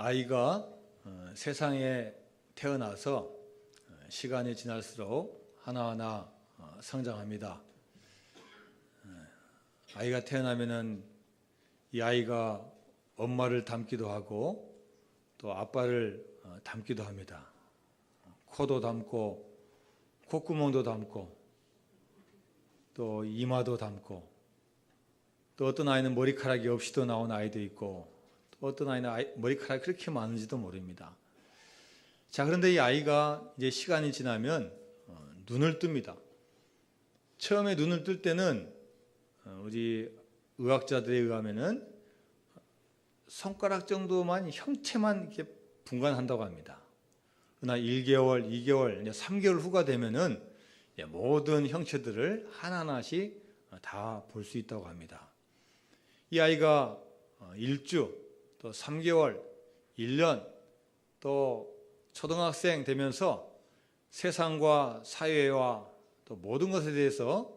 아이가 세상에 태어나서 시간이 지날수록 하나하나 성장합니다. 아이가 태어나면은 이 아이가 엄마를 닮기도 하고 또 아빠를 닮기도 합니다. 코도 닮고 콧구멍도 닮고 또 이마도 닮고 또 어떤 아이는 머리카락이 없이도 나온 아이도 있고 또 어떤 아이는 머리카락이 그렇게 많은지도 모릅니다. 자, 그런데 이 아이가 이제 시간이 지나면 눈을 뜹니다. 처음에 눈을 뜰 때는 우리 의학자들에 의하면은 손가락 정도만 형체만 이렇게 분간한다고 합니다. 그러나 1개월, 2개월, 이제 3개월 후가 되면은 모든 형체들을 하나하나씩 다 볼 수 있다고 합니다. 이 아이가 1주, 또 3개월, 1년, 또 초등학생 되면서 세상과 사회와 또 모든 것에 대해서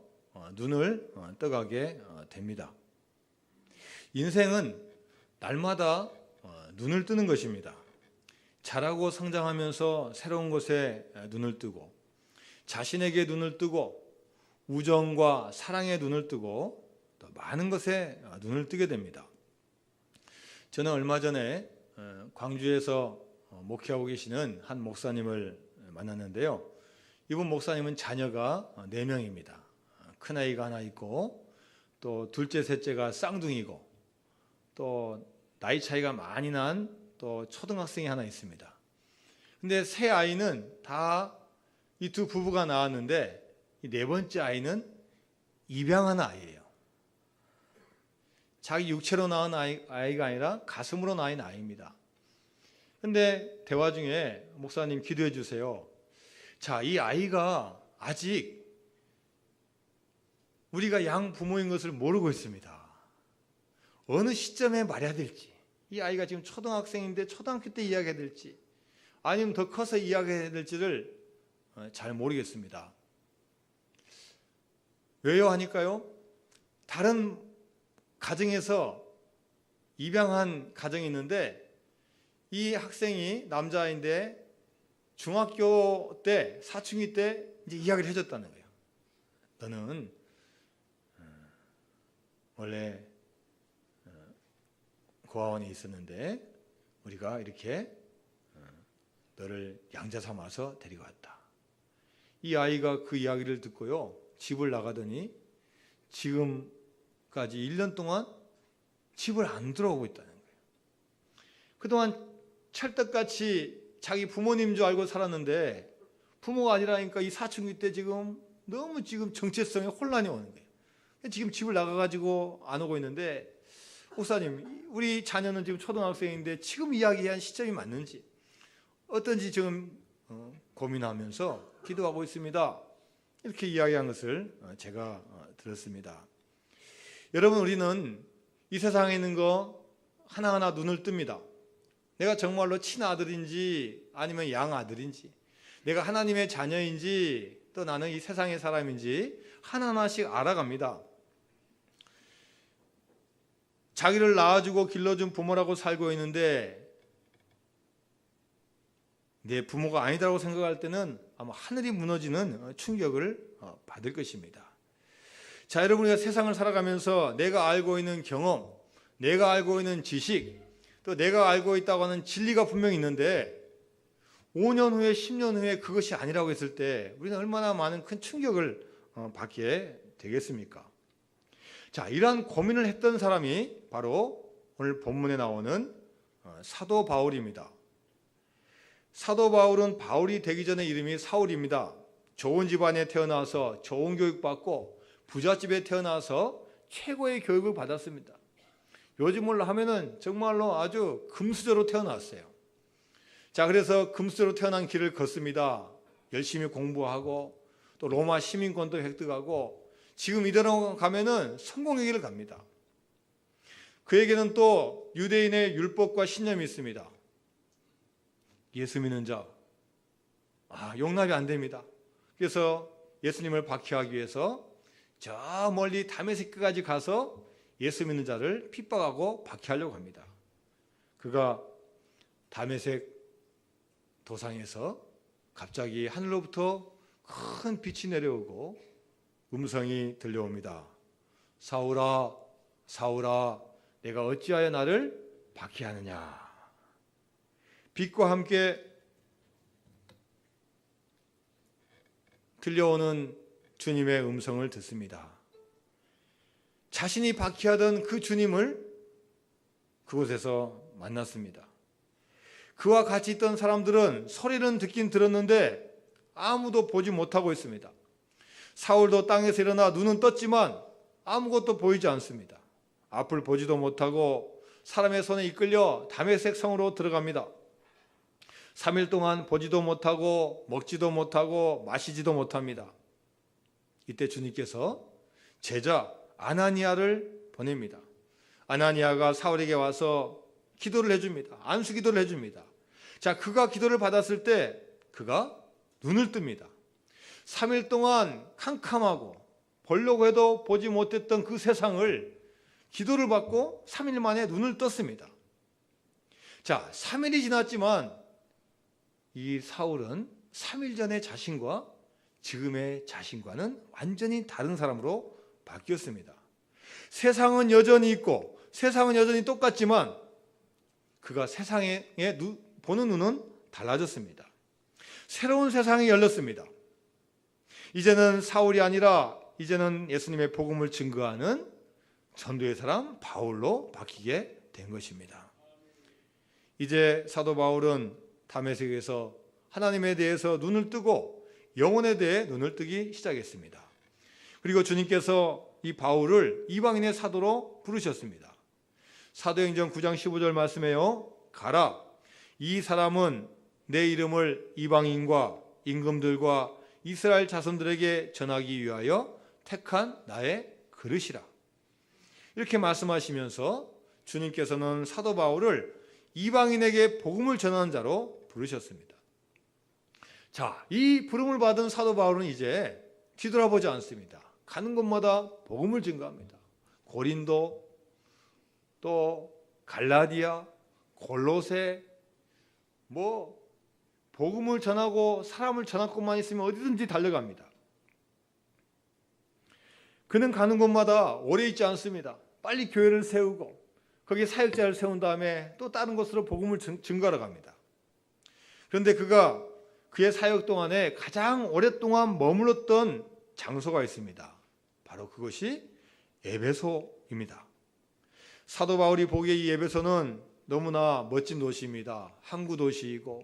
눈을 떠가게 됩니다. 인생은 날마다 눈을 뜨는 것입니다. 자라고 성장하면서 새로운 것에 눈을 뜨고 자신에게 눈을 뜨고 우정과 사랑에 눈을 뜨고 또 많은 것에 눈을 뜨게 됩니다. 저는 얼마 전에 광주에서 목회하고 계시는 한 목사님을 만났는데요. 이분 목사님은 자녀가 4명입니다. 큰아이가 하나 있고 또 둘째, 셋째가 쌍둥이고 또 나이 차이가 많이 난 또 초등학생이 하나 있습니다. 근데 세 아이는 다 이 두 부부가 낳았는데 이 4번째 아이는 입양한 아이예요. 자기 육체로 낳은 아이가 아니라 가슴으로 낳은 아이입니다. 근데 대화 중에 목사님 기도해 주세요. 자, 이 아이가 아직 우리가 양 부모인 것을 모르고 있습니다. 어느 시점에 말해야 될지, 이 아이가 지금 초등학생인데 초등학교 때 이야기해야 될지 아니면 더 커서 이야기해야 될지를 잘 모르겠습니다. 왜요 하니까요, 다른 가정에서 입양한 가정이 있는데 이 학생이 남자아이인데 중학교 때 사춘기 때 이제 이야기를 해줬다는 거예요. 너는 원래 고아원에 있었는데 우리가 이렇게 너를 양자 삼아서 데리고 왔다. 이 아이가 그 이야기를 듣고요, 집을 나가더니 지금까지 1년 동안 집을 안 들어오고 있다는 거예요. 그동안 찰떡같이 자기 부모님 줄 알고 살았는데 부모가 아니라니까 이 사춘기 때 지금 너무 지금 정체성에 혼란이 오는 거예요. 지금 집을 나가가지고 안 오고 있는데, 목사님, 우리 자녀는 지금 초등학생인데 지금 이야기한 시점이 맞는지 어떤지 지금 고민하면서 기도하고 있습니다. 이렇게 이야기한 것을 제가 들었습니다. 여러분, 우리는 이 세상에 있는 거 하나하나 눈을 뜹니다. 내가 정말로 친아들인지 아니면 양아들인지, 내가 하나님의 자녀인지 또 나는 이 세상의 사람인지 하나하나씩 알아갑니다. 자기를 낳아주고 길러준 부모라고 살고 있는데 내 부모가 아니다라고 생각할 때는 아마 하늘이 무너지는 충격을 받을 것입니다. 자, 여러분, 우리가 세상을 살아가면서 내가 알고 있는 경험, 내가 알고 있는 지식, 또 내가 알고 있다고 하는 진리가 분명히 있는데 5년 후에 10년 후에 그것이 아니라고 했을 때 우리는 얼마나 많은 큰 충격을 받게 되겠습니까? 자, 이러한 고민을 했던 사람이 바로 오늘 본문에 나오는 사도 바울입니다. 사도 바울은 바울이 되기 전에 이름이 사울입니다. 좋은 집안에 태어나서 좋은 교육받고 부잣집에 태어나서 최고의 교육을 받았습니다. 요즘으로 하면은 정말로 아주 금수저로 태어났어요. 자, 그래서 금수저로 태어난 길을 걷습니다. 열심히 공부하고 또 로마 시민권도 획득하고 지금 이대로 가면은 성공의 길을 갑니다. 그에게는 또 유대인의 율법과 신념이 있습니다. 예수 믿는 자, 용납이 안 됩니다. 그래서 예수님을 박해하기 위해서 저 멀리 다메섹까지 가서 예수 믿는 자를 핍박하고 박해하려고 합니다. 그가 다메섹 도상에서 갑자기 하늘로부터 큰 빛이 내려오고 음성이 들려옵니다. 사울아, 사울아, 내가 어찌하여 나를 박해하느냐. 빛과 함께 들려오는 주님의 음성을 듣습니다. 자신이 박해하던 그 주님을 그곳에서 만났습니다. 그와 같이 있던 사람들은 소리는 듣긴 들었는데 아무도 보지 못하고 있습니다. 사울도 땅에서 일어나 눈은 떴지만 아무것도 보이지 않습니다. 앞을 보지도 못하고 사람의 손에 이끌려 다메섹 성으로 들어갑니다. 3일 동안 보지도 못하고 먹지도 못하고 마시지도 못합니다. 이때 주님께서 제자 아나니아를 보냅니다. 아나니아가 사울에게 와서 기도를 해줍니다. 안수 기도를 해줍니다. 자, 그가 기도를 받았을 때 그가 눈을 뜹니다. 3일 동안 캄캄하고 보려고 해도 보지 못했던 그 세상을 기도를 받고 3일 만에 눈을 떴습니다. 자, 3일이 지났지만 이 사울은 3일 전의 자신과 지금의 자신과는 완전히 다른 사람으로 바뀌었습니다. 세상은 여전히 있고 세상은 여전히 똑같지만 그가 세상에 보는 눈은 달라졌습니다. 새로운 세상이 열렸습니다. 이제는 사울이 아니라 이제는 예수님의 복음을 증거하는 전도의 사람 바울로 바뀌게 된 것입니다. 이제 사도 바울은 다메섹에서 하나님에 대해서 눈을 뜨고 영혼에 대해 눈을 뜨기 시작했습니다. 그리고 주님께서 이 바울을 이방인의 사도로 부르셨습니다. 사도행전 9장 15절 말씀에요. 가라, 이 사람은 내 이름을 이방인과 임금들과 이스라엘 자손들에게 전하기 위하여 택한 나의 그릇이라. 이렇게 말씀하시면서 주님께서는 사도 바울을 이방인에게 복음을 전하는 자로 부르셨습니다. 자, 이 부름을 받은 사도 바울은 이제 뒤돌아보지 않습니다. 가는 곳마다 복음을 증거합니다. 고린도, 또 갈라디아, 골로새, 복음을 전하고 사람을 전할 곳만 있으면 어디든지 달려갑니다. 그는 가는 곳마다 오래 있지 않습니다. 빨리 교회를 세우고 거기에 사역자를 세운 다음에 또 다른 곳으로 복음을 증거하러 갑니다. 그런데 그가 그의 사역 동안에 가장 오랫동안 머물렀던 장소가 있습니다. 바로 그것이 에베소입니다. 사도 바울이 보기에 이 에베소는 너무나 멋진 도시입니다. 항구 도시이고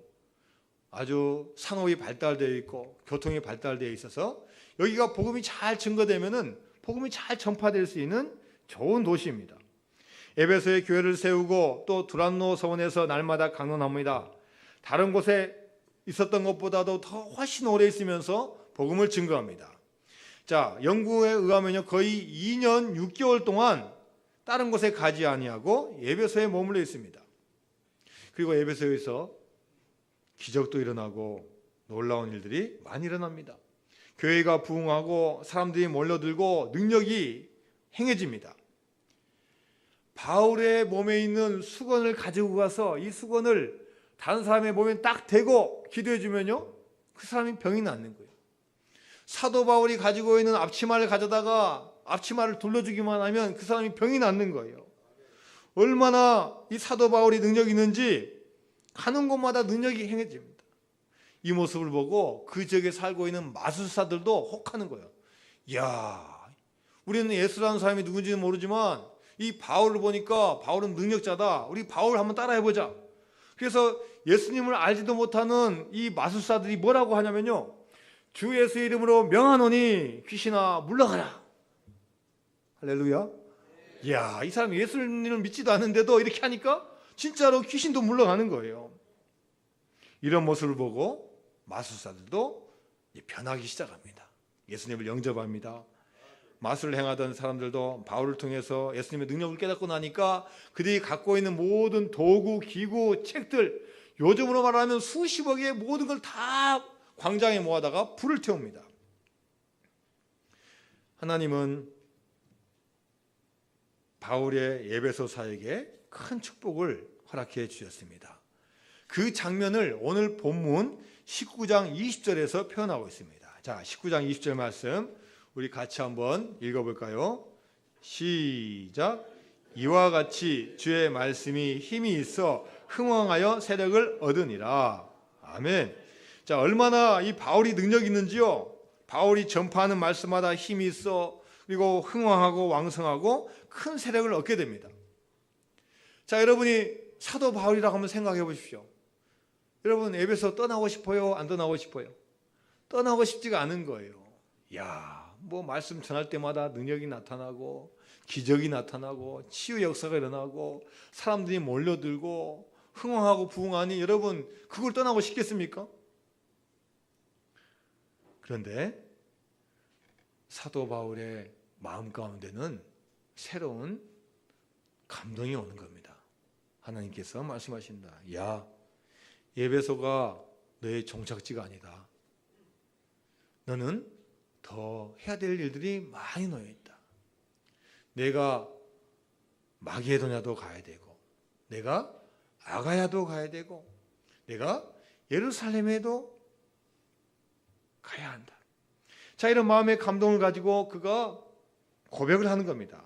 아주 산업이 발달되어 있고 교통이 발달되어 있어서 여기가 복음이 잘 증거되면은 복음이 잘 전파될 수 있는 좋은 도시입니다. 에베소에 교회를 세우고 또 두란노 서원에서 날마다 강론합니다. 다른 곳에 있었던 것보다도 더 훨씬 오래 있으면서 복음을 증거합니다. 자, 연구에 의하면요 거의 2년 6개월 동안 다른 곳에 가지 아니하고 에베소에 머물러 있습니다. 그리고 에베소에서 기적도 일어나고 놀라운 일들이 많이 일어납니다. 교회가 부흥하고 사람들이 몰려들고 능력이 행해집니다. 바울의 몸에 있는 수건을 가지고 가서 이 수건을 다른 사람의 몸에 딱 대고 기도해 주면요 그 사람이 병이 낫는 거예요. 사도 바울이 가지고 있는 앞치마를 가져다가 앞치마를 둘러주기만 하면 그 사람이 병이 낫는 거예요. 얼마나 이 사도 바울이 능력이 있는지 가는 곳마다 능력이 행해집니다. 이 모습을 보고 그 지역에 살고 있는 마술사들도 혹하는 거예요. 이야, 우리는 예수라는 사람이 누군지는 모르지만 이 바울을 보니까 바울은 능력자다. 우리 바울 한번 따라해보자. 그래서 예수님을 알지도 못하는 이 마술사들이 뭐라고 하냐면요, 주 예수 이름으로 명하노니 귀신아 물러가라. 할렐루야. 이야, 이 사람이 예수님을 믿지도 않는데도 이렇게 하니까 진짜로 귀신도 물러가는 거예요. 이런 모습을 보고 마술사들도 변하기 시작합니다. 예수님을 영접합니다. 마술을 행하던 사람들도 바울을 통해서 예수님의 능력을 깨닫고 나니까 그들이 갖고 있는 모든 도구, 기구, 책들, 요즘으로 말하면 수십억의 모든 걸 다 광장에 모아다가 불을 태웁니다. 하나님은 바울의 에베소 사역에 큰 축복을 허락해 주셨습니다. 그 장면을 오늘 본문 19장 20절에서 표현하고 있습니다. 자, 19장 20절 말씀 우리 같이 한번 읽어볼까요? 시작. 이와 같이 주의 말씀이 힘이 있어 흥왕하여 세력을 얻으니라. 아멘. 자, 얼마나 이 바울이 능력이 있는지요. 바울이 전파하는 말씀마다 힘이 있어 그리고 흥왕하고 왕성하고 큰 세력을 얻게 됩니다. 자, 여러분이 사도 바울이라고 한번 생각해 보십시오. 여러분 에베소 떠나고 싶어요? 안 떠나고 싶어요? 떠나고 싶지가 않은 거예요. 야, 뭐 말씀 전할 때마다 능력이 나타나고 기적이 나타나고 치유 역사가 일어나고 사람들이 몰려들고 흥왕하고 부흥하니 여러분 그걸 떠나고 싶겠습니까? 그런데 사도 바울의 마음 가운데는 새로운 감동이 오는 겁니다. 하나님께서 말씀하신다. 야, 에베소가 너의 종착지가 아니다. 너는 더 해야 될 일들이 많이 놓여 있다. 내가 마게도냐도 가야 되고, 내가 아가야도 가야 되고, 내가 예루살렘에도 가야 한다. 자, 이런 마음의 감동을 가지고 그가 고백을 하는 겁니다.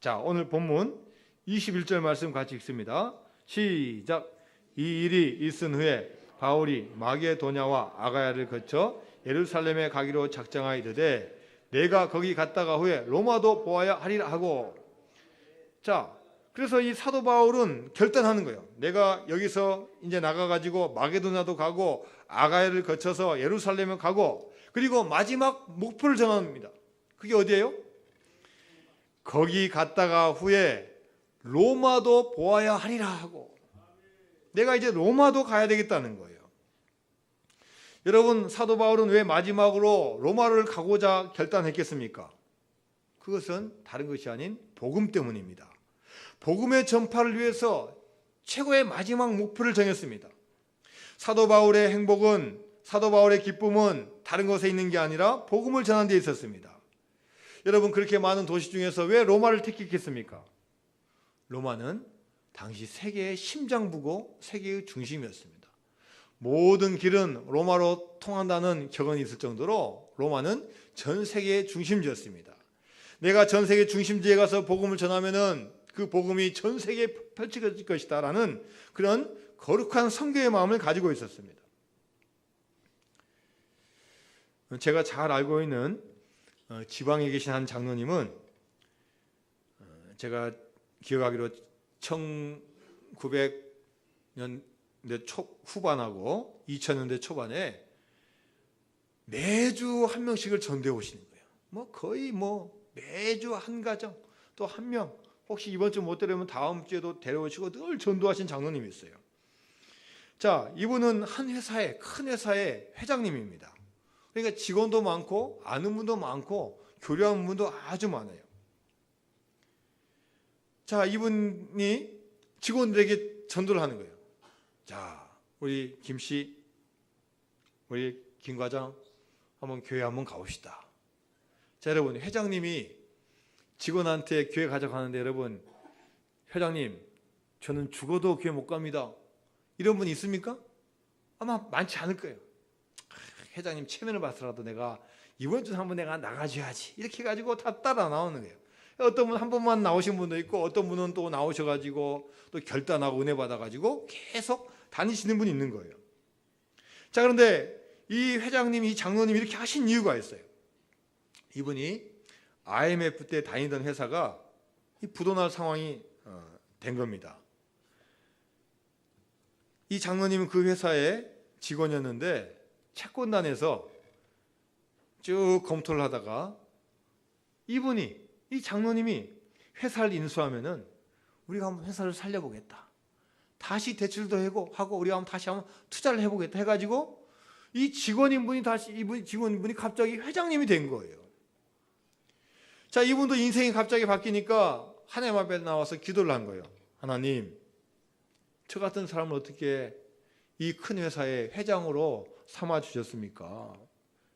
자, 오늘 본문 21절 말씀 같이 읽습니다. 시작. 이 일이 있은 후에 바울이 마게도냐와 아가야를 거쳐 예루살렘에 가기로 작정하이르되 내가 거기 갔다가 후에 로마도 보아야 하리라 하고. 자, 그래서 이 사도 바울은 결단하는 거예요. 내가 여기서 이제 나가가지고 마게도냐도 가고 아가야를 거쳐서 예루살렘에 가고 그리고 마지막 목표를 정합니다. 그게 어디예요? 거기 갔다가 후에 로마도 보아야 하리라 하고. 내가 이제 로마도 가야 되겠다는 거예요. 여러분, 사도 바울은 왜 마지막으로 로마를 가고자 결단했겠습니까? 그것은 다른 것이 아닌 복음 때문입니다. 복음의 전파를 위해서 최고의 마지막 목표를 정했습니다. 사도 바울의 행복은, 사도 바울의 기쁨은 다른 것에 있는 게 아니라 복음을 전하는 데 있었습니다. 여러분, 그렇게 많은 도시 중에서 왜 로마를 택했겠습니까? 로마는 당시 세계의 심장부고 세계의 중심이었습니다. 모든 길은 로마로 통한다는 격언이 있을 정도로 로마는 전 세계의 중심지였습니다. 내가 전 세계 중심지에 가서 복음을 전하면은 그 복음이 전 세계에 펼쳐질 것이다라는 그런 거룩한 선교의 마음을 가지고 있었습니다. 제가 잘 알고 있는 지방에 계신 한 장로님은 제가 기억하기로 1900년대 후반하고 2000년대 초반에 매주 한 명씩을 전도해 오시는 거예요. 거의 매주 한 가정 또 한 명, 혹시 이번 주 못 데려오면 다음 주에도 데려오시고 늘 전도하신 장로님이 있어요. 자, 이분은 한 회사의, 큰 회사의 회장님입니다. 그러니까 직원도 많고 아는 분도 많고 교류하는 분도 아주 많아요. 자, 이분이 직원들에게 전도를 하는 거예요. 자, 우리 김씨, 우리 김 과장 한번 교회 한번 가봅시다. 자, 여러분, 회장님이 직원한테 교회 가자고 하는데, 여러분, 회장님, 저는 죽어도 교회 못 갑니다. 이런 분 있습니까? 아마 많지 않을 거예요. 회장님 체면을 봐서라도 내가 이번 주에 한번 내가 나가줘야지. 이렇게 해가지고 다 따라 나오는 거예요. 어떤 분 한 번만 나오신 분도 있고 어떤 분은 또 나오셔가지고 또 결단하고 은혜 받아가지고 계속 다니시는 분이 있는 거예요. 자, 그런데 이 회장님, 이 장로님이 이렇게 하신 이유가 있어요. 이분이 IMF 때 다니던 회사가 부도날 상황이 된 겁니다. 이 장로님은 그 회사의 직원이었는데 채권단에서 쭉 검토를 하다가 이 장로님이 회사를 인수하면은 우리가 한번 회사를 살려보겠다. 다시 대출도 하고 우리가 한번 다시 한번 투자를 해보겠다 해가지고 이 직원분이 갑자기 회장님이 된 거예요. 자, 이분도 인생이 갑자기 바뀌니까 하나님 앞에 나와서 기도를 한 거예요. 하나님, 저 같은 사람을 어떻게 이 큰 회사의 회장으로 삼아 주셨습니까?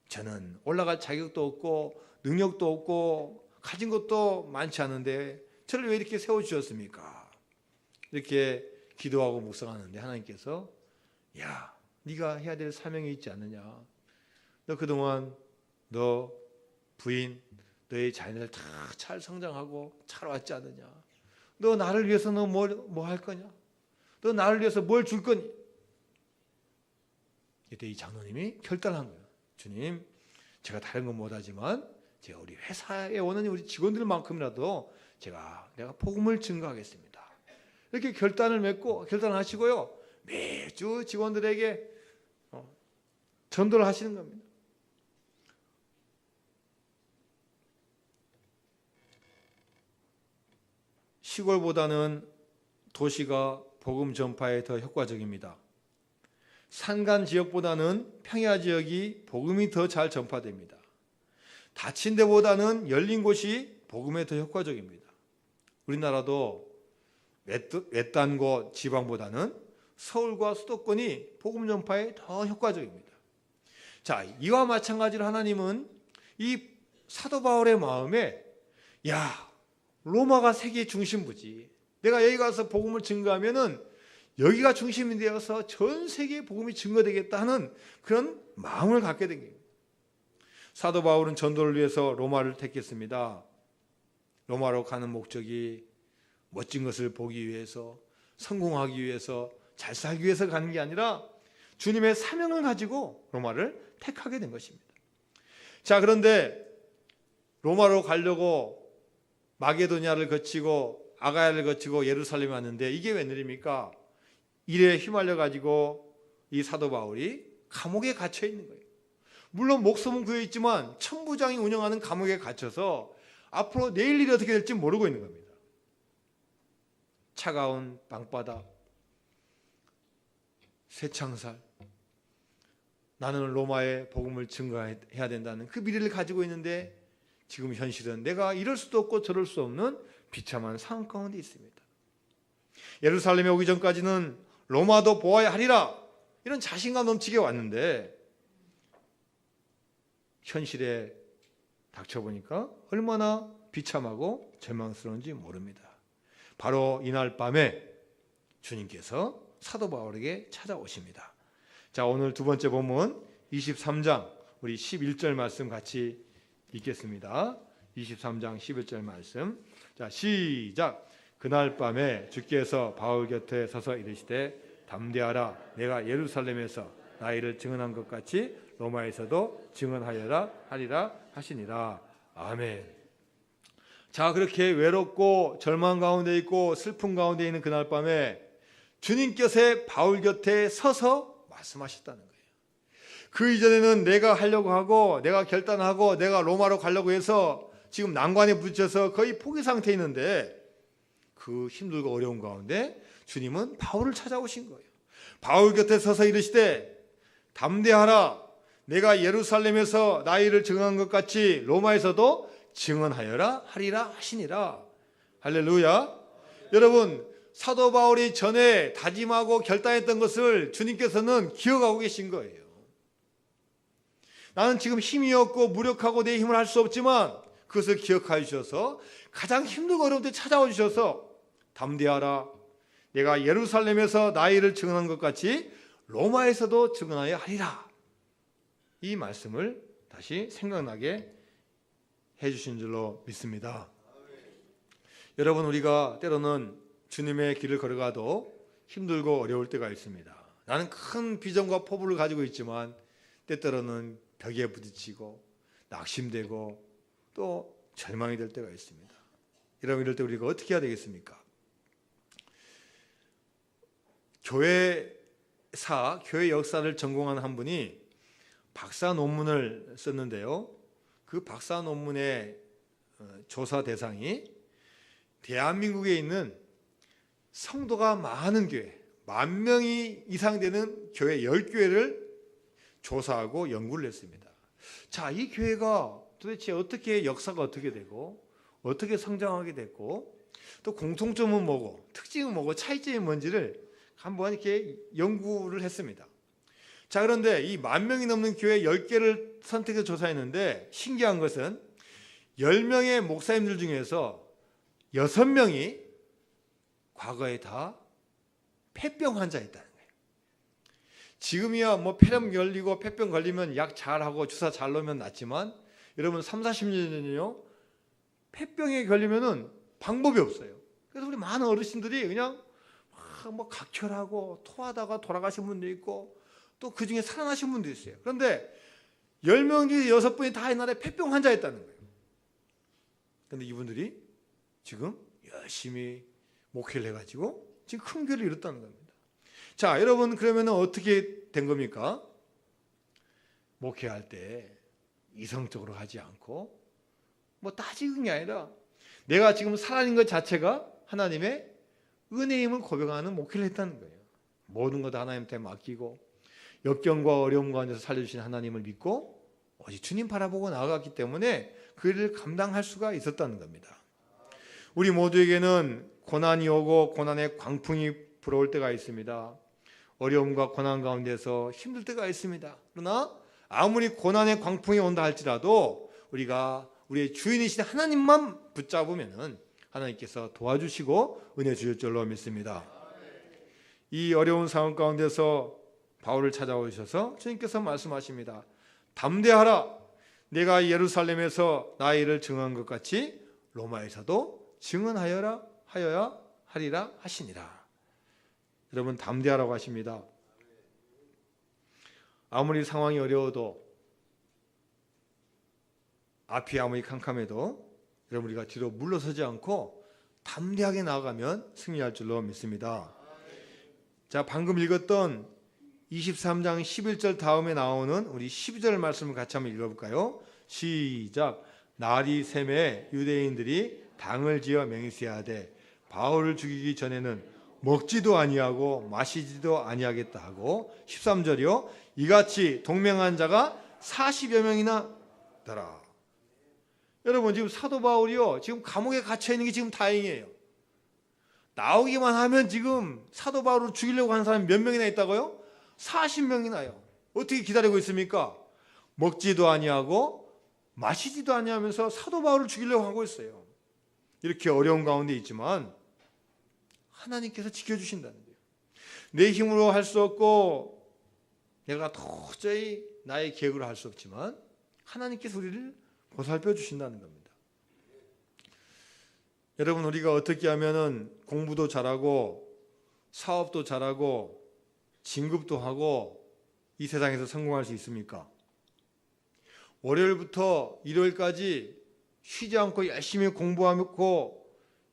저는 올라갈 자격도 없고 능력도 없고 가진 것도 많지 않은데 저를 왜 이렇게 세워주셨습니까? 이렇게 기도하고 묵상하는데 하나님께서 야, 네가 해야 될 사명이 있지 않느냐. 너 그동안 너 부인, 너의 자녀들 다 잘 성장하고 잘 왔지 않느냐. 너 나를 위해서 너 뭐 할 거냐. 너 나를 위해서 뭘 줄 거니. 이때 이 장로님이 결단한 거예요. 주님, 제가 다른 건 못하지만 제가 우리 회사에 오는 우리 직원들만큼이라도 내가 복음을 증거하겠습니다. 이렇게 결단하시고요. 매주 직원들에게 전도를 하시는 겁니다. 시골보다는 도시가 복음 전파에 더 효과적입니다. 산간 지역보다는 평야 지역이 복음이 더 잘 전파됩니다. 닫힌 데보다는 열린 곳이 복음에 더 효과적입니다. 우리나라도 외딴 곳 지방보다는 서울과 수도권이 복음 전파에 더 효과적입니다. 자, 이와 마찬가지로 하나님은 이 사도 바울의 마음에 로마가 세계 중심부지. 내가 여기 가서 복음을 증거하면은 여기가 중심이 되어서 전 세계에 복음이 증거되겠다 하는 그런 마음을 갖게 된 겁니다. 사도 바울은 전도를 위해서 로마를 택했습니다. 로마로 가는 목적이 멋진 것을 보기 위해서, 성공하기 위해서, 잘 살기 위해서 가는 게 아니라 주님의 사명을 가지고 로마를 택하게 된 것입니다. 자, 그런데 로마로 가려고 마게도냐를 거치고 아가야를 거치고 예루살렘에 왔는데 이게 웬일입니까? 일에 휘말려 가지고 이 사도 바울이 감옥에 갇혀 있는 거예요. 물론 목숨은 구해 있지만 천부장이 운영하는 감옥에 갇혀서 앞으로 내일 일이 어떻게 될지 모르고 있는 겁니다. 차가운 방바닥, 쇠창살, 나는 로마에 복음을 증거해야 된다는 그 미래를 가지고 있는데 지금 현실은 내가 이럴 수도 없고 저럴 수 없는 비참한 상황 가운데 있습니다. 예루살렘에 오기 전까지는 로마도 보아야 하리라 이런 자신감 넘치게 왔는데 현실에 닥쳐보니까 얼마나 비참하고 절망스러운지 모릅니다. 바로 이날 밤에 주님께서 사도 바울에게 찾아오십니다. 자, 오늘 두 번째 본문 23장 우리 11절 말씀 같이 읽겠습니다. 23장 11절 말씀. 자, 시작. 그날 밤에 주께서 바울 곁에 서서 이르시되 담대하라. 내가 예루살렘에서 나이를 증언한 것 같이 로마에서도 증언하여라 하리라 하시니라. 아멘. 자, 그렇게 외롭고 절망 가운데 있고 슬픔 가운데 있는 그날 밤에 주님께서 바울 곁에 서서 말씀하셨다는 거예요. 그 이전에는 내가 하려고 하고 내가 결단하고 내가 로마로 가려고 해서 지금 난관에 부딪혀서 거의 포기 상태에 있는데 그 힘들고 어려운 가운데 주님은 바울을 찾아오신 거예요. 바울 곁에 서서 이르시되 담대하라. 내가 예루살렘에서 나이를 증언한 것 같이 로마에서도 증언하여라 하리라 하시니라. 할렐루야. 여러분, 사도 바울이 전에 다짐하고 결단했던 것을 주님께서는 기억하고 계신 거예요. 나는 지금 힘이 없고 무력하고 내 힘을 할 수 없지만 그것을 기억하여 주셔서 가장 힘들고 어려울 때 찾아와 주셔서 담대하라. 내가 예루살렘에서 나이를 증언한 것 같이 로마에서도 증언하여 하리라. 이 말씀을 다시 생각나게 해주신 줄로 믿습니다. 여러분, 우리가 때로는 주님의 길을 걸어가도 힘들고 어려울 때가 있습니다. 나는 큰 비전과 포부를 가지고 있지만 때때로는 벽에 부딪히고 낙심되고 또 절망이 될 때가 있습니다. 이럴 때 우리가 어떻게 해야 되겠습니까? 교회 역사를 전공한 한 분이 박사 논문을 썼는데요. 그 박사 논문의 조사 대상이 대한민국에 있는 성도가 많은 교회, 10,000명이 이상 되는 교회 10교회를 조사하고 연구를 했습니다. 자, 이 교회가 도대체 어떻게 역사가 어떻게 되고 어떻게 성장하게 됐고 또 공통점은 뭐고 특징은 뭐고 차이점이 뭔지를 한번 이렇게 연구를 했습니다. 자, 그런데 이 10,000명이 넘는 교회 10개를 선택해서 조사했는데 신기한 것은 10명의 목사님들 중에서 6명이 과거에 다 폐병 환자였다는 거예요. 지금이야 뭐 폐렴 걸리고 폐병 걸리면 약 잘하고 주사 잘 놓으면 낫지만 여러분 3, 40년 전에요. 폐병에 걸리면은 방법이 없어요. 그래서 우리 많은 어르신들이 그냥 뭐 각혈하고 토하다가 돌아가신 분도 있고 또 그 중에 살아나신 분도 있어요. 그런데 10명 중에 6분이 다 옛날에 폐병 환자였다는 거예요. 그런데 이분들이 지금 열심히 목회를 해가지고 지금 큰 교회를 이뤘다는 겁니다. 자, 여러분 그러면 어떻게 된 겁니까? 목회할 때 이성적으로 하지 않고 뭐 따지는 게 아니라 내가 지금 살아있는 것 자체가 하나님의 은혜임을 고백하는 목회를 했다는 거예요. 모든 것 다 하나님한테 맡기고 역경과 어려움 가운데서 살려주신 하나님을 믿고 오직 주님 바라보고 나아갔기 때문에 그 일을 감당할 수가 있었다는 겁니다. 우리 모두에게는 고난이 오고 고난의 광풍이 불어올 때가 있습니다. 어려움과 고난 가운데서 힘들 때가 있습니다. 그러나 아무리 고난의 광풍이 온다 할지라도 우리가 우리의 주인이신 하나님만 붙잡으면은 하나님께서 도와주시고 은혜 주실 줄로 믿습니다. 이 어려운 상황 가운데서 바울을 찾아오셔서 주님께서 말씀하십니다. 담대하라. 내가 예루살렘에서 나의 일을 증언한 것 같이 로마에서도 증언하여야 하리라 하시니라. 여러분 담대하라고 하십니다. 아무리 상황이 어려워도 앞이 아무리 캄캄해도 여러분 우리가 뒤로 물러서지 않고 담대하게 나아가면 승리할 줄로 믿습니다. 자, 방금 읽었던 23장 11절 다음에 나오는 우리 12절 말씀을 같이 한번 읽어볼까요? 시작. 날이 샘에 유대인들이 당을 지어 맹세하되 바울을 죽이기 전에는 먹지도 아니하고 마시지도 아니하겠다 하고 13절이요. 이같이 동맹한 자가 40여 명이나 더라. 여러분 지금 사도 바울이요. 지금 감옥에 갇혀 있는 게 지금 다행이에요. 나오기만 하면 지금 사도 바울을 죽이려고 하는 사람이 몇 명이나 있다고요? 40명이나요. 어떻게 기다리고 있습니까? 먹지도 아니하고 마시지도 아니하면서 사도 바울을 죽이려고 하고 있어요. 이렇게 어려운 가운데 있지만 하나님께서 지켜주신다는 거예요. 내 힘으로 할 수 없고 내가 도저히 나의 계획으로 할 수 없지만 하나님께서 우리를 보살펴 주신다는 겁니다. 여러분 우리가 어떻게 하면은 공부도 잘하고 사업도 잘하고 진급도 하고 이 세상에서 성공할 수 있습니까? 월요일부터 일요일까지 쉬지 않고 열심히 공부하고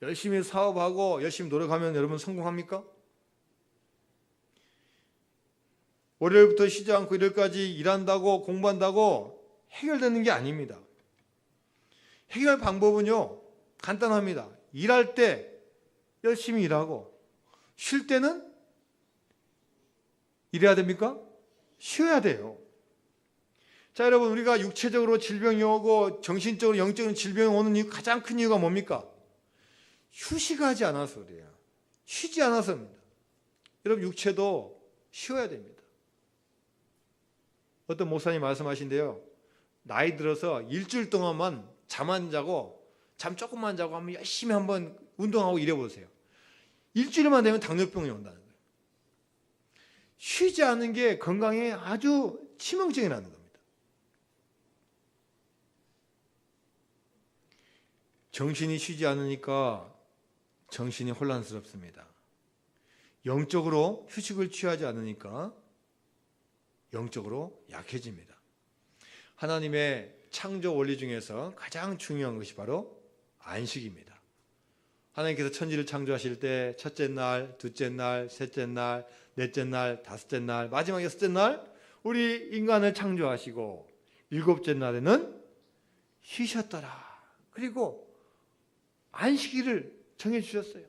열심히 사업하고 열심히 노력하면 여러분 성공합니까? 월요일부터 쉬지 않고 일요일까지 일한다고 공부한다고 해결되는 게 아닙니다. 해결 방법은요 간단합니다. 일할 때 열심히 일하고 쉴 때는 일해야 됩니까? 쉬어야 돼요. 자, 여러분 우리가 육체적으로 질병이 오고 정신적으로 영적인 질병이 오는 가장 큰 이유가 뭡니까? 휴식하지 않아서 그래요. 쉬지 않아서입니다. 여러분 육체도 쉬어야 됩니다. 어떤 목사님 말씀하신대요. 나이 들어서 일주일 동안만 잠 안 자고 잠 조금만 자고 한번 열심히 한번 운동하고 일해보세요. 일주일만 되면 당뇨병이 온다는 거예요. 쉬지 않는 게 건강에 아주 치명적이라는 겁니다. 정신이 쉬지 않으니까 정신이 혼란스럽습니다. 영적으로 휴식을 취하지 않으니까 영적으로 약해집니다. 하나님의 창조 원리 중에서 가장 중요한 것이 바로 안식입니다. 하나님께서 천지를 창조하실 때 첫째 날, 둘째 날, 셋째 날, 넷째 날, 다섯째 날, 마지막 여섯째 날 우리 인간을 창조하시고 일곱째 날에는 쉬셨더라. 그리고 안식일을 정해주셨어요.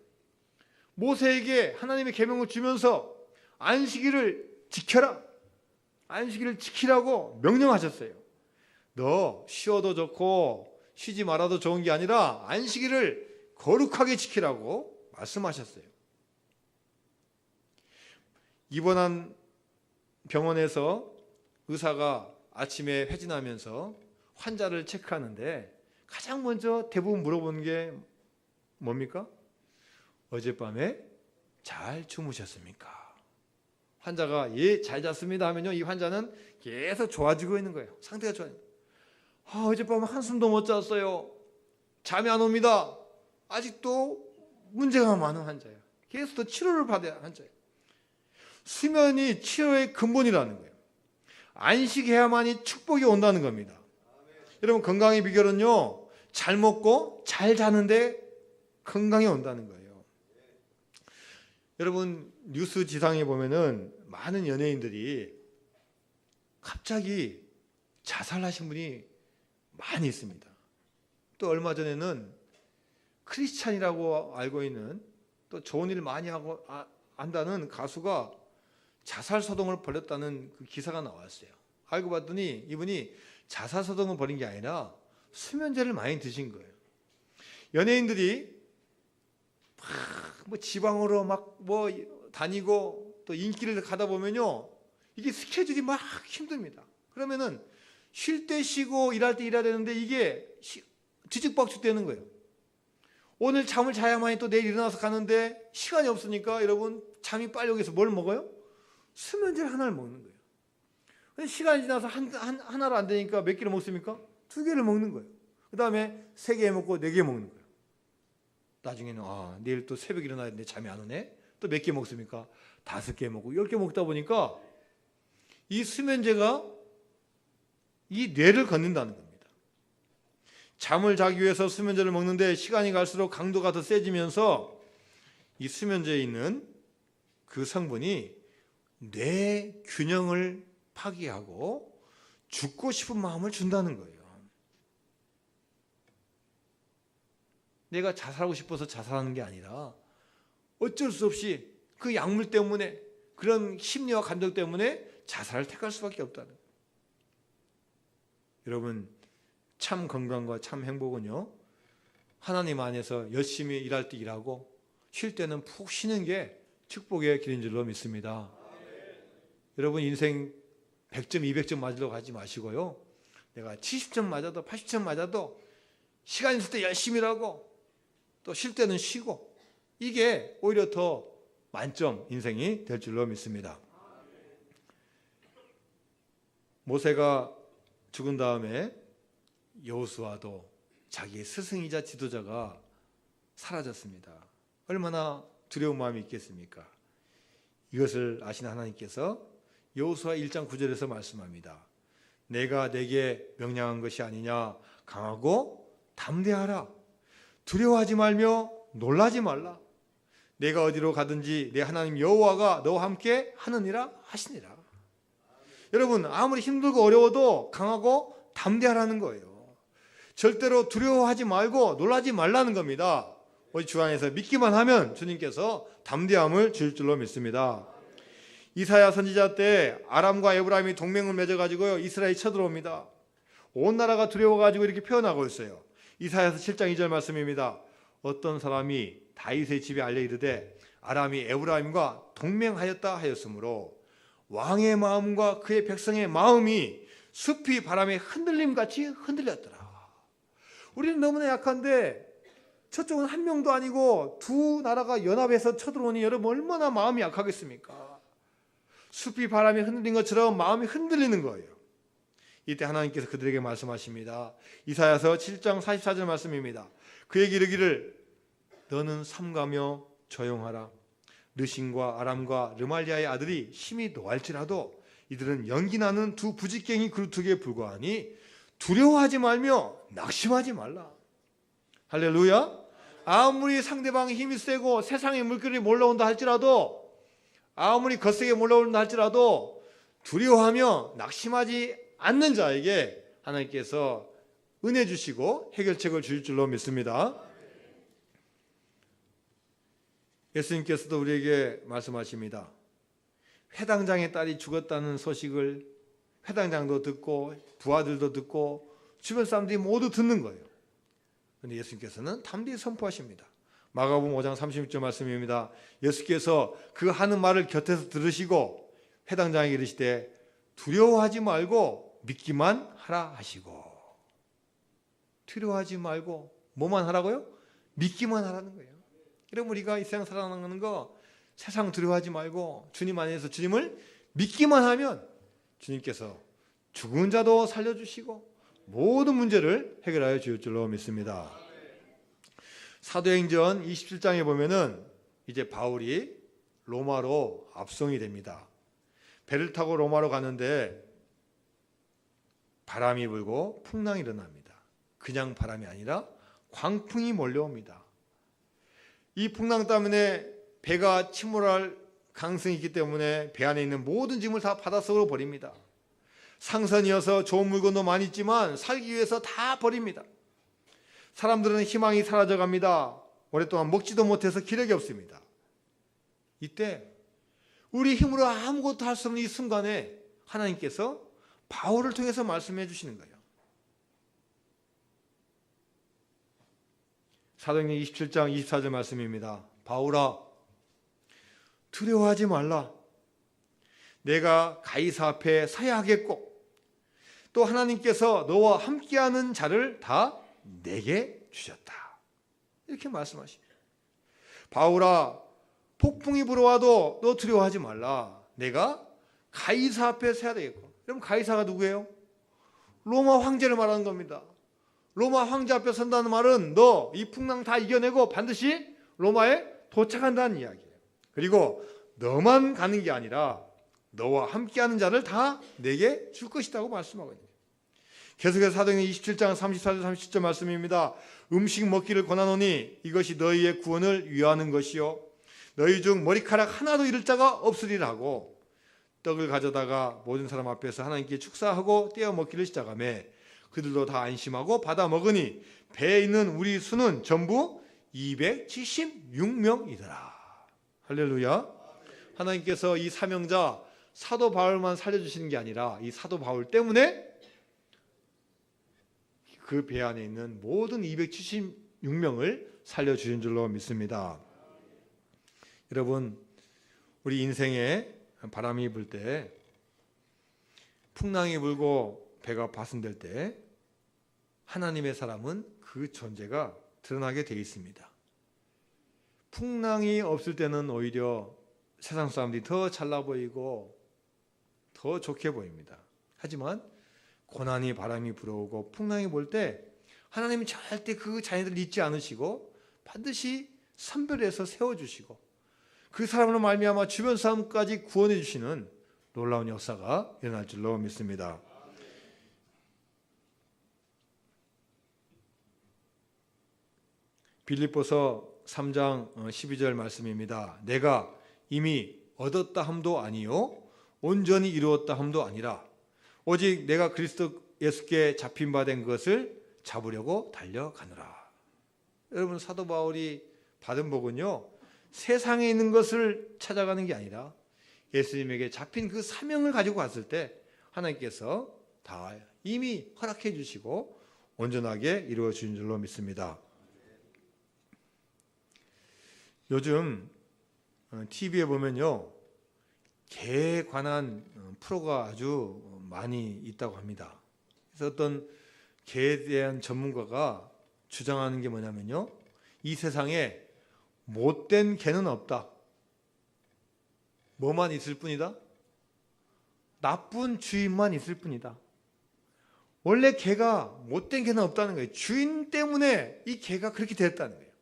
모세에게 하나님의 계명을 주면서 안식일을 지켜라. 안식일을 지키라고 명령하셨어요. 너 쉬어도 좋고 쉬지 말아도 좋은 게 아니라 안식일을 거룩하게 지키라고 말씀하셨어요. 입원한 병원에서 의사가 아침에 회진하면서 환자를 체크하는데 가장 먼저 대부분 물어보는 게 뭡니까? 어젯밤에 잘 주무셨습니까? 환자가 잘 잤습니다 하면요, 이 환자는 계속 좋아지고 있는 거예요. 상태가 좋아요. 어젯밤에 한숨도 못 잤어요. 잠이 안 옵니다. 아직도 문제가 많은 환자예요. 계속 더 치료를 받아야 하는 환자예요. 수면이 치료의 근본이라는 거예요. 안식해야만이 축복이 온다는 겁니다. 여러분, 건강의 비결은요, 잘 먹고 잘 자는데 건강이 온다는 거예요. 여러분, 뉴스 지상에 보면은 많은 연예인들이 갑자기 자살하신 분이 많이 있습니다. 또 얼마 전에는 크리스찬이라고 알고 있는, 또 좋은 일 많이 하고 안다는 가수가 자살소동을 벌였다는 그 기사가 나왔어요. 알고 봤더니 이분이 자살소동을 벌인 게 아니라 수면제를 많이 드신 거예요. 연예인들이 막 지방으로 막 다니고 또 인기를 가다 보면요, 이게 스케줄이 막 힘듭니다. 그러면은 쉴 때 쉬고 일할 때 일해야 되는데 이게 뒤죽박죽 되는 거예요. 오늘 잠을 자야만이 또 내일 일어나서 가는데 시간이 없으니까 여러분, 잠이 빨리 오기 위해서 뭘 먹어요? 수면제를 하나를 먹는 거예요. 근데 시간이 지나서 하나로 안 되니까 몇 개를 먹습니까? 2개를 먹는 거예요. 그 다음에 3개 먹고 4개 먹는 거예요. 나중에는 내일 또 새벽에 일어나야 되는데 잠이 안 오네? 또 몇 개 먹습니까? 5개 먹고 10개 먹다 보니까 이 수면제가 이 뇌를 걷는다는 겁니다. 잠을 자기 위해서 수면제를 먹는데 시간이 갈수록 강도가 더 세지면서 이 수면제에 있는 그 성분이 뇌 균형을 파괴하고 죽고 싶은 마음을 준다는 거예요. 내가 자살하고 싶어서 자살하는 게 아니라 어쩔 수 없이 그 약물 때문에, 그런 심리와 감정 때문에 자살을 택할 수밖에 없다는 거예요. 여러분, 참 건강과 참 행복은요, 하나님 안에서 열심히 일할 때 일하고 쉴 때는 푹 쉬는 게 축복의 길인 줄로 믿습니다. 여러분, 인생 100점, 200점 맞으려고 하지 마시고요, 내가 70점 맞아도 80점 맞아도 시간 있을 때 열심히 일하고 또 쉴 때는 쉬고, 이게 오히려 더 만점 인생이 될 줄로 믿습니다. 모세가 죽은 다음에 여호수아도 자기의 스승이자 지도자가 사라졌습니다. 얼마나 두려운 마음이 있겠습니까? 이것을 아시는 하나님께서 여호수아 1장 9절에서 말씀합니다. 내가 내게 명령한 것이 아니냐, 강하고 담대하라. 두려워하지 말며 놀라지 말라. 내가 어디로 가든지 내 하나님 여호와가 너와 함께 하느니라 하시니라. 여러분, 아무리 힘들고 어려워도 강하고 담대하라는 거예요. 절대로 두려워하지 말고 놀라지 말라는 겁니다. 우리 주 안에서 믿기만 하면 주님께서 담대함을 줄 줄로 믿습니다. 이사야 선지자 때 아람과 에브라임이 동맹을 맺어가지고요, 이스라엘이 쳐들어옵니다. 온 나라가 두려워가지고 이렇게 표현하고 있어요. 이사야서 7장 2절 말씀입니다. 어떤 사람이 다윗의 집에 알려 이르되 아람이 에브라임과 동맹하였다 하였으므로 왕의 마음과 그의 백성의 마음이 숲이 바람에 흔들림같이 흔들렸더라. 우리는 너무나 약한데 저쪽은 한 명도 아니고 두 나라가 연합해서 쳐들어오니 여러분, 얼마나 마음이 약하겠습니까? 숲이 바람에 흔들린 것처럼 마음이 흔들리는 거예요. 이때 하나님께서 그들에게 말씀하십니다. 이사야서 7장 44절 말씀입니다. 그에게 이르기를 너는 삼가며 조용하라. 르신과 아람과 르말리아의 아들이 심히 노할지라도 이들은 연기나는 두 부직갱이 그루터기에 불과하니 두려워하지 말며 낙심하지 말라. 할렐루야. 아무리 상대방이 힘이 세고 세상의 물결이 몰려온다 할지라도, 아무리 거세게 몰려온다 할지라도 두려워하며 낙심하지 않는 자에게 하나님께서 은혜 주시고 해결책을 주실 줄로 믿습니다. 예수님께서도 우리에게 말씀하십니다. 회당장의 딸이 죽었다는 소식을 회당장도 듣고 부하들도 듣고 주변 사람들이 모두 듣는 거예요. 그런데 예수님께서는 담대히 선포하십니다. 마가복음 5장 36절 말씀입니다. 예수께서 그 하는 말을 곁에서 들으시고 회당장에게 이르시되 두려워하지 말고 믿기만 하라 하시고. 두려워하지 말고 뭐만 하라고요? 믿기만 하라는 거예요. 여러분, 우리가 이 세상 살아가는 거 세상 두려워하지 말고 주님 안에서 주님을 믿기만 하면 주님께서 죽은 자도 살려주시고 모든 문제를 해결하여 주실 줄로 믿습니다. 사도행전 27장에 보면은 이제 바울이 로마로 압송이 됩니다. 배를 타고 로마로 가는데 바람이 불고 풍랑이 일어납니다. 그냥 바람이 아니라 광풍이 몰려옵니다. 이 풍랑 때문에 배가 침몰할 가능성이 있기 때문에 배 안에 있는 모든 짐을 다 바닷속으로 버립니다. 상선이어서 좋은 물건도 많이 있지만 살기 위해서 다 버립니다. 사람들은 희망이 사라져갑니다. 오랫동안 먹지도 못해서 기력이 없습니다. 이때 우리 힘으로 아무것도 할 수 없는 이 순간에 하나님께서 바울을 통해서 말씀해 주시는 거예요. 사도행전 27장 24절 말씀입니다. 바울아, 두려워하지 말라. 내가 가이사 앞에 서야 하겠고 또 하나님께서 너와 함께하는 자를 다 내게 주셨다. 이렇게 말씀하십니다. 바울아, 폭풍이 불어와도 너 두려워하지 말라. 내가 가이사 앞에 서야 되겠고. 그럼 가이사가 누구예요? 로마 황제를 말하는 겁니다. 로마 황제 앞에 선다는 말은 너 이 풍랑 다 이겨내고 반드시 로마에 도착한다는 이야기예요. 그리고 너만 가는 게 아니라 너와 함께하는 자를 다 내게 줄 것이라고 말씀하거든요. 계속해서 사도행전 27장 34절 37절 말씀입니다. 음식 먹기를 권하노니 이것이 너희의 구원을 위하는 것이요 너희 중 머리카락 하나도 잃을 자가 없으리라 하고 떡을 가져다가 모든 사람 앞에서 하나님께 축사하고 떼어 먹기를 시작하며 그들도 다 안심하고 받아 먹으니 배에 있는 우리 수는 전부 276명이더라. 할렐루야. 하나님께서 이 사명자 사도 바울만 살려주시는 게 아니라 이 사도 바울 때문에 그 배 안에 있는 모든 276명을 살려주신 줄로 믿습니다. 여러분, 우리 인생에 바람이 불 때, 풍랑이 불고 배가 파손될 때 하나님의 사람은 그 존재가 드러나게 되어 있습니다. 풍랑이 없을 때는 오히려 세상 사람들이 더 잘나 보이고 더 좋게 보입니다. 하지만 고난이 바람이 불어오고 풍랑이 불 때 하나님은 절대 그 자녀들을 잊지 않으시고 반드시 선별해서 세워주시고 그 사람으로 말미암아 주변 사람까지 구원해 주시는 놀라운 역사가 일어날 줄로 믿습니다. 빌립보서 3장 12절 말씀입니다. 내가 이미 얻었다 함도 아니요 온전히 이루었다 함도 아니라 오직 내가 그리스도 예수께 잡힌 바 된 것을 잡으려고 달려가노라. 여러분, 사도 바울이 받은 복은요 세상에 있는 것을 찾아가는 게 아니라 예수님에게 잡힌 그 사명을 가지고 갔을 때 하나님께서 다 이미 허락해 주시고 온전하게 이루어 주신 줄로 믿습니다. 요즘 TV에 보면요 개에 관한 프로가 아주 많이 있다고 합니다. 그래서 어떤 개에 대한 전문가가 주장하는 게 뭐냐면요 이 세상에 못된 개는 없다. 뭐만 있을 뿐이다? 나쁜 주인만 있을 뿐이다. 원래 개가 못된 개는 없다는 거예요. 주인 때문에 이 개가 그렇게 됐다는 거예요.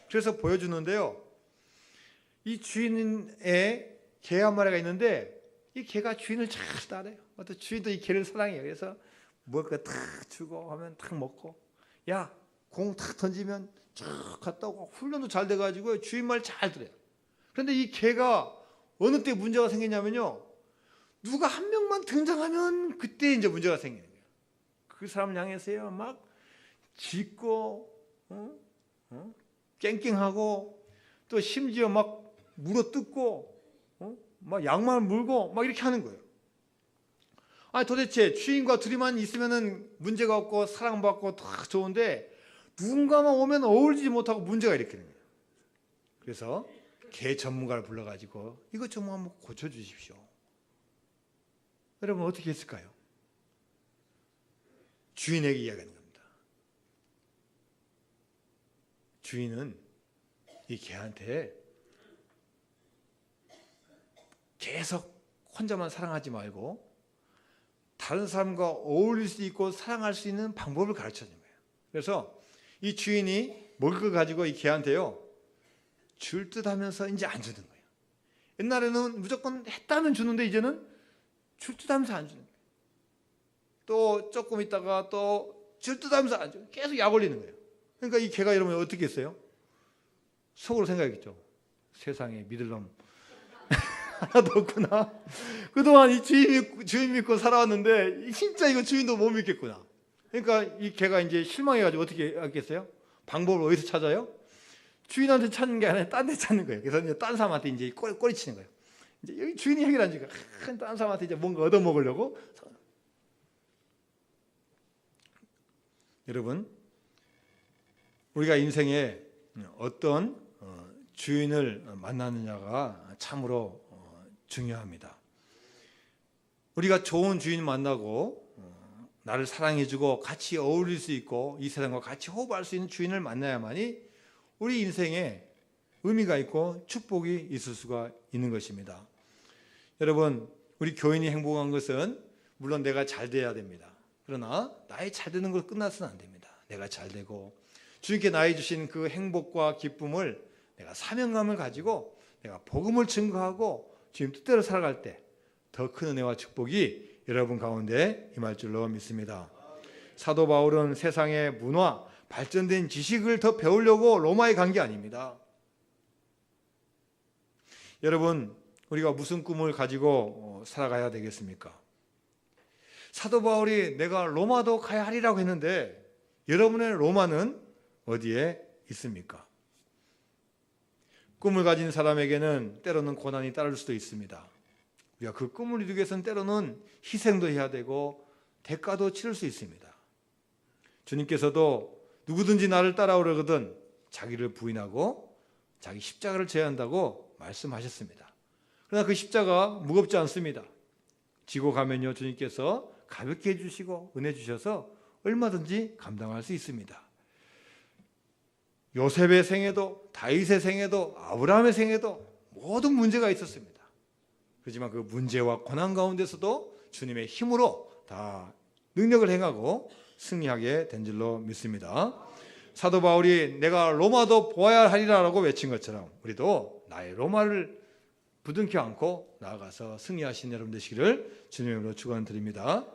그래서 보여주는데요. 이 주인의 개 한 마리가 있는데 이 개가 주인을 잘 따라요. 또 주인도 이 개를 사랑해요. 그래서 먹을 거 탁 주고 하면 탁 먹고 야, 공 탁 던지면 쫙 갔다 오고 훈련도 잘 돼가지고 주인 말 잘 들어요. 그런데 이 개가 어느 때 문제가 생기냐면요. 누가 한 명만 등장하면 그때 이제 문제가 생기는 거예요. 그 사람을 향해서요. 막 짖고 깽깽하고 또 심지어 막 물어뜯고 막 양말 물고 막 이렇게 하는 거예요. 아니 도대체 주인과 둘이만 있으면은 문제가 없고 사랑받고 다 좋은데 누군가만 오면 어울리지 못하고 문제가 일으키는 거예요. 그래서 개 전문가를 불러가지고 이것 좀 한번 고쳐주십시오. 여러분 어떻게 했을까요? 주인에게 이야기하는 겁니다. 주인은 이 개한테 계속 혼자만 사랑하지 말고 다른 사람과 어울릴 수 있고 사랑할 수 있는 방법을 가르쳐 주는 거예요. 그래서 이 주인이 먹을 걸 가지고 이 개한테요, 줄 듯 하면서 이제 안 주는 거예요. 옛날에는 무조건 했다면 주는데 이제는 줄 듯 하면서 안 주는 거예요. 또 조금 있다가 또 줄 듯 하면서 안 주고 계속 약 올리는 거예요. 그러니까 이 개가 이러면 어떻게 했어요? 속으로 생각했죠. 세상에 믿을 놈 하나도 없구나. 그동안 이 주인 믿고 살아왔는데 진짜 이거 주인도 못 믿겠구나. 그러니까 이 개가 이제 실망해가지고 어떻게 하겠어요? 방법을 어디서 찾아요? 주인한테 찾는 게 아니라 딴 데 찾는 거예요. 그래서 이제 딴 사람한테 이제 꼬리치는 거예요. 이제 여기 주인이 해결 안 주니까 딴 사람한테 이제 뭔가 얻어먹으려고. 여러분, 우리가 인생에 어떤 주인을 만나느냐가 참으로 중요합니다. 우리가 좋은 주인 만나고 나를 사랑해주고 같이 어울릴 수 있고 이 세상과 같이 호흡할 수 있는 주인을 만나야만이 우리 인생에 의미가 있고 축복이 있을 수가 있는 것입니다. 여러분, 우리 교인이 행복한 것은 물론 내가 잘 돼야 됩니다. 그러나 나의 잘 되는 걸 끝나서는 안 됩니다. 내가 잘 되고 주님께 나의 주신 그 행복과 기쁨을 내가 사명감을 가지고 내가 복음을 증거하고 주님 뜻대로 살아갈 때 더 큰 은혜와 축복이 여러분 가운데 임할 줄로 믿습니다. 사도 바울은 세상의 문화, 발전된 지식을 더 배우려고 로마에 간 게 아닙니다. 여러분, 우리가 무슨 꿈을 가지고 살아가야 되겠습니까? 사도 바울이 내가 로마도 가야 하리라고 했는데 여러분의 로마는 어디에 있습니까? 꿈을 가진 사람에게는 때로는 고난이 따를 수도 있습니다. 우리가 그 꿈을 이루기 위해서는 때로는 희생도 해야 되고 대가도 치를 수 있습니다. 주님께서도 누구든지 나를 따라오려거든 자기를 부인하고 자기 십자가를 져야 한다고 말씀하셨습니다. 그러나 그 십자가 무겁지 않습니다. 지고 가면요, 주님께서 가볍게 해주시고 은혜 주셔서 얼마든지 감당할 수 있습니다. 요셉의 생애도 다윗의 생애도 아브라함의 생애도 모든 문제가 있었습니다. 그렇지만 그 문제와 고난 가운데서도 주님의 힘으로 다 능력을 행하고 승리하게 된 줄로 믿습니다. 사도 바울이 내가 로마도 보아야 하리라라고 외친 것처럼 우리도 나의 로마를 부둥켜 안고 나아가서 승리하신 여러분 되시기를 주님으로 축원드립니다.